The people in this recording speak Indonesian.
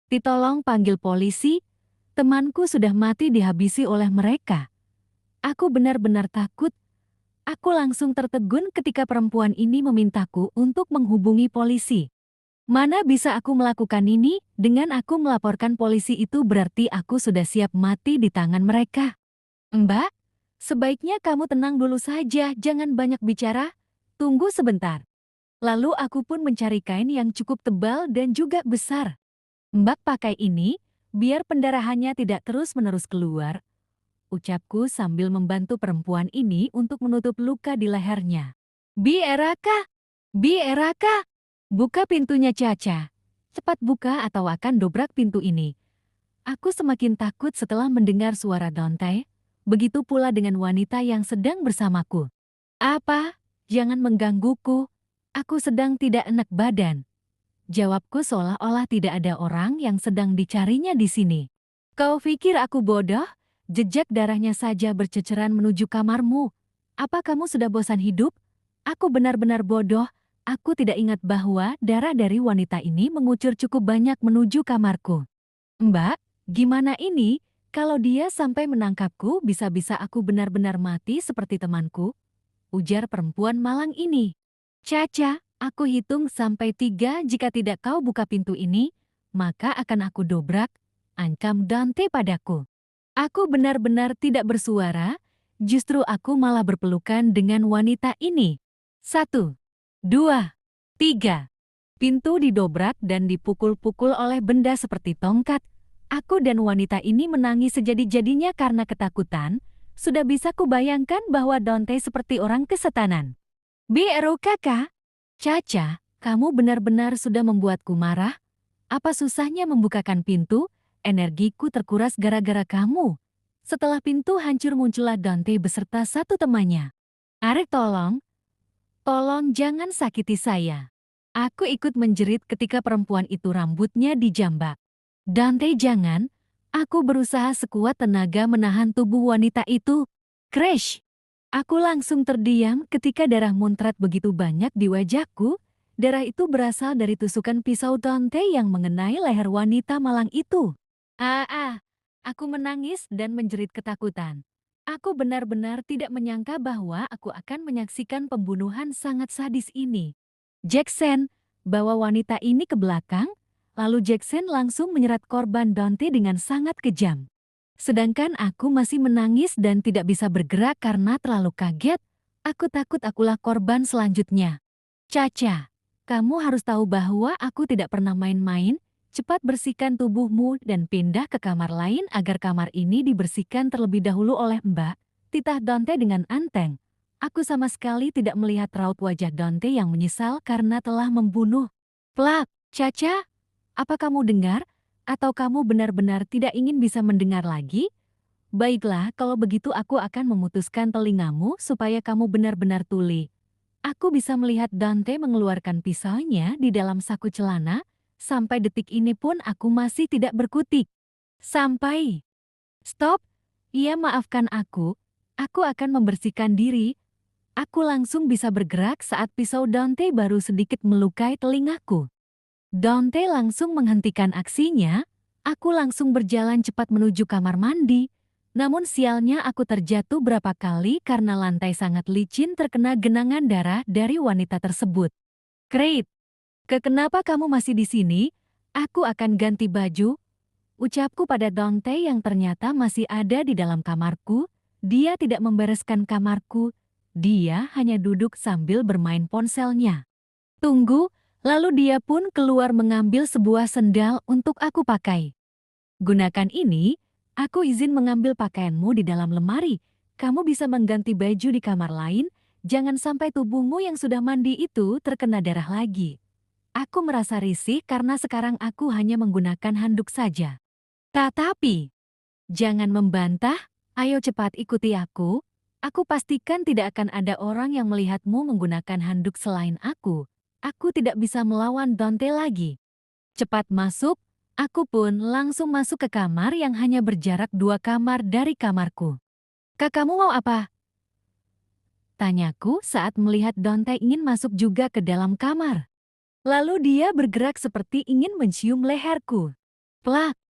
Ditolong panggil polisi, temanku sudah mati dihabisi oleh mereka. Aku benar-benar takut. Aku langsung tertegun ketika perempuan ini memintaku untuk menghubungi polisi. Mana bisa aku melakukan ini? Dengan aku melaporkan polisi itu berarti aku sudah siap mati di tangan mereka. Mbak, sebaiknya kamu tenang dulu saja, jangan banyak bicara. Tunggu sebentar. Lalu aku pun mencari kain yang cukup tebal dan juga besar. Mbak pakai ini, biar pendarahannya tidak terus-menerus keluar. Ucapku sambil membantu perempuan ini untuk menutup luka di lehernya. Bi Eraka! Bi Eraka! Buka pintunya Caca. Cepat buka atau akan dobrak pintu ini. Aku semakin takut setelah mendengar suara Dante. Begitu pula dengan wanita yang sedang bersamaku. Apa? Jangan menggangguku. Aku sedang tidak enak badan. Jawabku seolah-olah tidak ada orang yang sedang dicarinya di sini. Kau pikir aku bodoh? Jejak darahnya saja berceceran menuju kamarmu. Apa kamu sudah bosan hidup? Aku benar-benar bodoh. Aku tidak ingat bahwa darah dari wanita ini mengucur cukup banyak menuju kamarku. Mbak, gimana ini? Kalau dia sampai menangkapku, bisa-bisa aku benar-benar mati seperti temanku. Ujar perempuan malang ini. Caca, aku hitung sampai 3, jika tidak kau buka pintu ini, maka akan aku dobrak, ancam Dante padaku. Aku benar-benar tidak bersuara, justru aku malah berpelukan dengan wanita ini. 1, 2, 3. Pintu didobrak dan dipukul-pukul oleh benda seperti tongkat. Aku dan wanita ini menangis sejadi-jadinya karena ketakutan. Sudah bisa kubayangkan bahwa Dante seperti orang kesetanan. BRO kakak, Caca, kamu benar-benar sudah membuatku marah. Apa susahnya membukakan pintu? Energiku terkuras gara-gara kamu. Setelah pintu hancur muncullah Dante beserta satu temannya. Arek tolong jangan sakiti saya. Aku ikut menjerit ketika perempuan itu rambutnya dijambak. Dante jangan, aku berusaha sekuat tenaga menahan tubuh wanita itu. Crash! Aku langsung terdiam ketika darah muncrat begitu banyak di wajahku. Darah itu berasal dari tusukan pisau Dante yang mengenai leher wanita malang itu. Aku menangis dan menjerit ketakutan. Aku benar-benar tidak menyangka bahwa aku akan menyaksikan pembunuhan sangat sadis ini. Jackson, bawa wanita ini ke belakang, lalu Jackson langsung menyerat korban Dante dengan sangat kejam. Sedangkan aku masih menangis dan tidak bisa bergerak karena terlalu kaget. Aku takut akulah korban selanjutnya. Caca, kamu harus tahu bahwa aku tidak pernah main-main. Cepat bersihkan tubuhmu dan pindah ke kamar lain agar kamar ini dibersihkan terlebih dahulu oleh Mbak. Titah Dante dengan anteng. Aku sama sekali tidak melihat raut wajah Dante yang menyesal karena telah membunuh. Plak, Caca, apa kamu dengar? Atau kamu benar-benar tidak ingin bisa mendengar lagi? Baiklah, kalau begitu aku akan memutuskan telingamu supaya kamu benar-benar tuli. Aku bisa melihat Dante mengeluarkan pisaunya di dalam saku celana. Sampai detik ini pun aku masih tidak berkutik. Sampai. Stop. Ia maafkan aku. Aku akan membersihkan diri. Aku langsung bisa bergerak saat pisau Dante baru sedikit melukai telingaku. Dante langsung menghentikan aksinya. Aku langsung berjalan cepat menuju kamar mandi. Namun sialnya aku terjatuh berapa kali karena lantai sangat licin terkena genangan darah dari wanita tersebut. Great. Kenapa kamu masih di sini? Aku akan ganti baju. Ucapku pada Dante yang ternyata masih ada di dalam kamarku. Dia tidak membereskan kamarku. Dia hanya duduk sambil bermain ponselnya. Tunggu, lalu dia pun keluar mengambil sebuah sendal untuk aku pakai. Gunakan ini, aku izin mengambil pakaianmu di dalam lemari. Kamu bisa mengganti baju di kamar lain. Jangan sampai tubuhmu yang sudah mandi itu terkena darah lagi. Aku merasa risih karena sekarang aku hanya menggunakan handuk saja. Tetapi, jangan membantah, ayo cepat ikuti aku. Aku pastikan tidak akan ada orang yang melihatmu menggunakan handuk selain aku. Aku tidak bisa melawan Dante lagi. Cepat masuk, aku pun langsung masuk ke kamar yang hanya berjarak 2 kamar dari kamarku. Kakakmu mau apa? Tanyaku saat melihat Dante ingin masuk juga ke dalam kamar. Lalu dia bergerak seperti ingin mencium leherku. Plak.